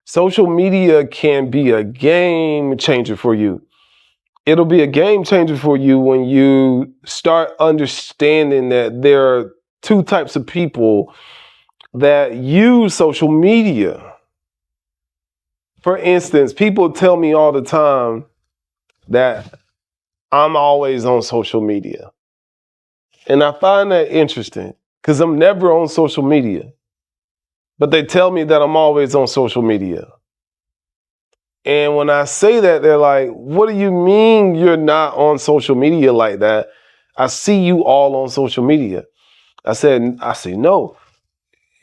Social media can be a game changer for you. It'll be a game changer for you when you start understanding that there are two types of people that use social media. For instance, people tell me all the time that I'm always on social media. And I find that interesting because I'm never on social media. But they tell me that I'm always on social media. And when I say that, they're like, what do you mean you're not on social media like that? I see you all on social media. I say, no,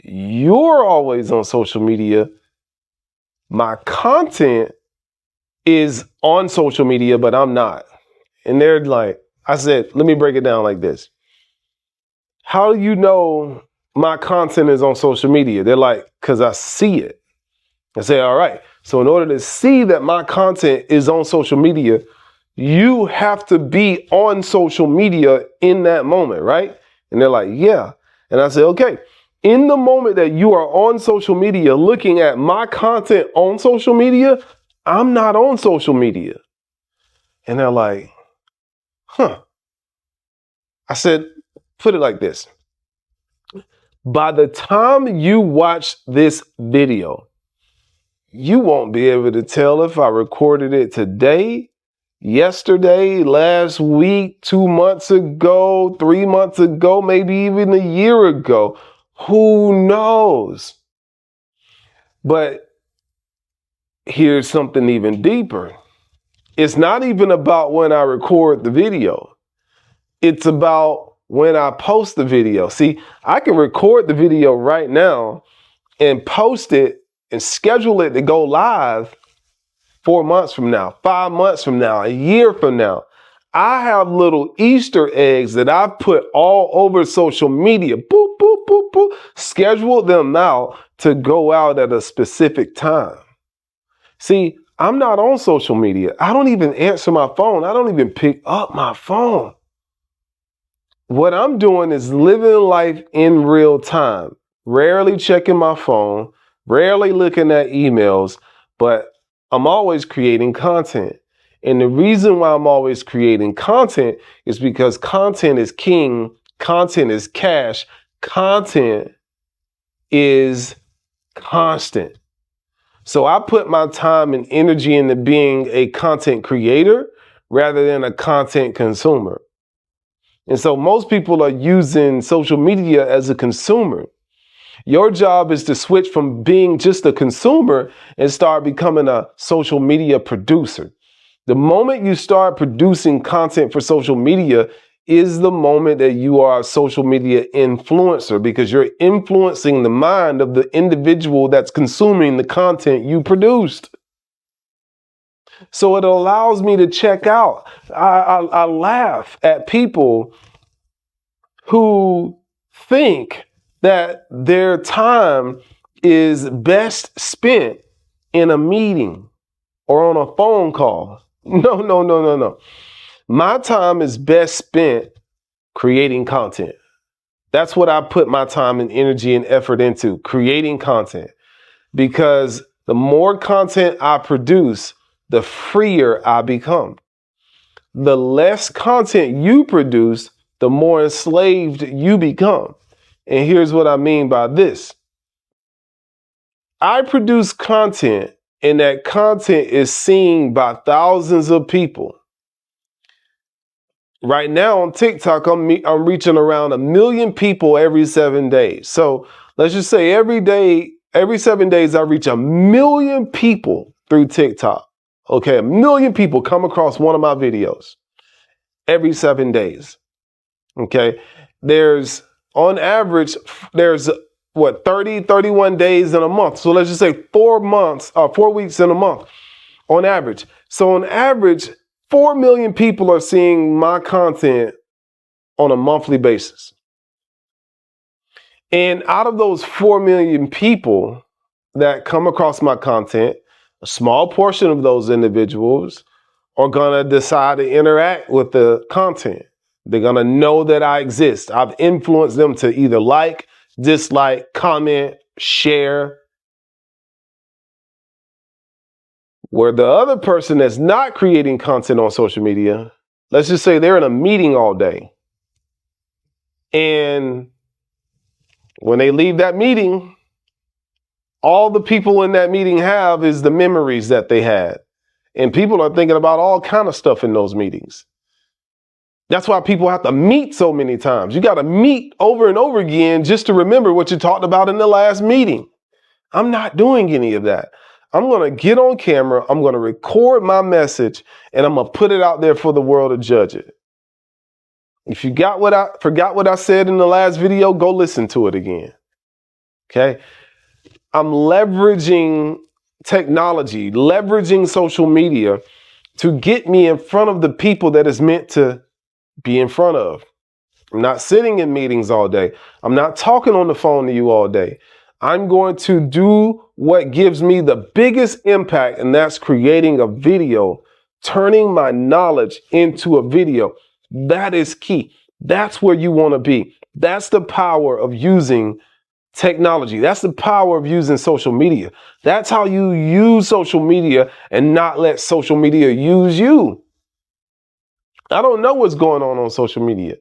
you're always on social media. My content is on social media, but I'm not. And they're like, I said, let me break it down like this. How do you know my content is on social media? They're like, because I see it. I say, all right. So in order to see that my content is on social media, you have to be on social media in that moment, right? And they're like, yeah. And I say, okay, in the moment that you are on social media looking at my content on social media, I'm not on social media. And they're like, huh. I said, put it like this. By the time you watch this video, you won't be able to tell if I recorded it today, yesterday, last week, 2 months ago, 3 months ago, maybe even a year ago. Who knows? But here's something even deeper. It's not even about when I record the video. It's about when I post the video. See, I can record the video right now and post it and schedule it to go live 4 months from now, 5 months from now, a year from now. I have little Easter eggs that I've put all over social media. Boop, boop, boop, boop. Schedule them out to go out at a specific time. See, I'm not on social media. I don't even answer my phone. I don't even pick up my phone. What I'm doing is living life in real time, rarely checking my phone, rarely looking at emails, but I'm always creating content. And the reason why I'm always creating content is because content is king, content is cash, content is constant. So I put my time and energy into being a content creator rather than a content consumer. And so most people are using social media as a consumer. Your job is to switch from being just a consumer and start becoming a social media producer. The moment you start producing content for social media is the moment that you are a social media influencer, because you're influencing the mind of the individual that's consuming the content you produced. So it allows me to check out. I laugh at people who think that their time is best spent in a meeting or on a phone call. No. My time is best spent creating content. That's what I put my time and energy and effort into, creating content. Because the more content I produce, the freer I become. The less content you produce, the more enslaved you become. And here's what I mean by this. I produce content, and that content is seen by thousands of people. Right now on TikTok, I'm reaching around 1 million people every 7 days. So let's just say every 7 days, I reach 1 million people through TikTok. Okay, 1 million people come across one of my videos every 7 days. Okay, on average, there's 30, 31 days in a month. So let's just say 4 weeks in a month on average. So on average, 4 million people are seeing my content on a monthly basis. And out of those 4 million people that come across my content, a small portion of those individuals are going to decide to interact with the content. They're going to know that I exist. I've influenced them to either like, dislike, comment, share. Where the other person that's not creating content on social media, let's just say they're in a meeting all day. And when they leave that meeting, all the people in that meeting have is the memories that they had. And people are thinking about all kind of stuff in those meetings. That's why people have to meet so many times. You got to meet over and over again just to remember what you talked about in the last meeting. I'm not doing any of that. I'm going to get on camera. I'm going to record my message and I'm going to put it out there for the world to judge it. If you forgot what I said in the last video, go listen to it again. Okay. I'm leveraging technology, leveraging social media to get me in front of the people that is meant to be in front of. I'm not sitting in meetings all day. I'm not talking on the phone to you all day. I'm going to do what gives me the biggest impact, and that's creating a video, turning my knowledge into a video. That is key. That's where you want to be. That's the power of using technology. That's the power of using social media. That's how you use social media and not let social media use you. I don't know what's going on social media,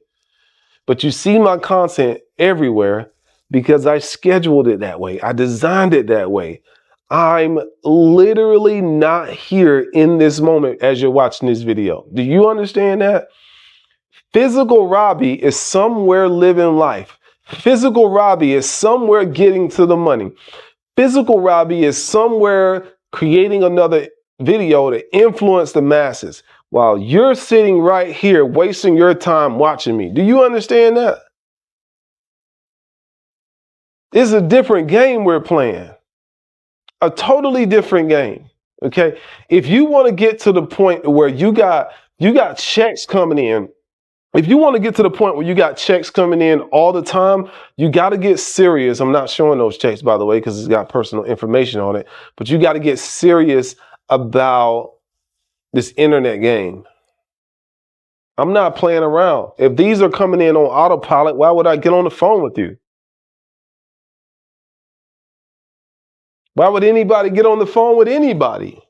but you see my content everywhere because I scheduled it that way. I designed it that way. I'm literally not here in this moment as you're watching this video. Do you understand that? Physical Robbie is somewhere living life. Physical Robbie is somewhere getting to the money. Physical Robbie is somewhere creating another video to influence the masses while you're sitting right here wasting your time watching me. Do you understand that? It's a different game we're playing. A totally different game. Okay? If you want to get to the point where you got checks coming in, if you want to get to the point where you got checks coming in all the time, you got to get serious. I'm not showing those checks, by the way, because it's got personal information on it. But you got to get serious about this internet game. I'm not playing around. If these are coming in on autopilot, why would I get on the phone with you? Why would anybody get on the phone with anybody?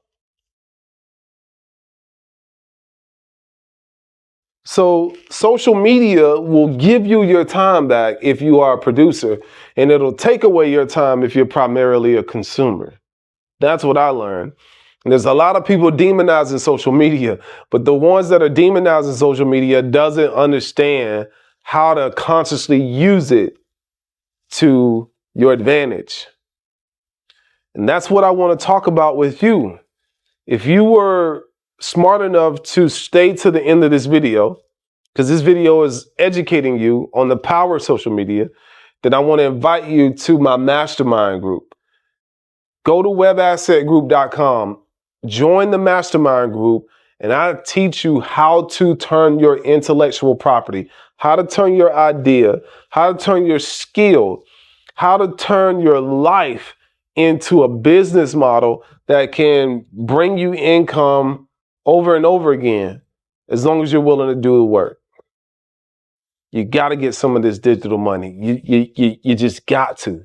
So social media will give you your time back if you are a producer, and it'll take away your time if you're primarily a consumer. That's what I learned. And there's a lot of people demonizing social media, but the ones that are demonizing social media doesn't understand how to consciously use it to your advantage. And that's what I want to talk about with you. If you were smart enough to stay to the end of this video, because this video is educating you on the power of social media, then I want to invite you to my mastermind group. Go to webassetgroup.com, join the mastermind group, and I teach you how to turn your intellectual property, how to turn your idea, how to turn your skill, how to turn your life into a business model that can bring you income over and over again, as long as you're willing to do the work. You got to get some of this digital money. You just got to.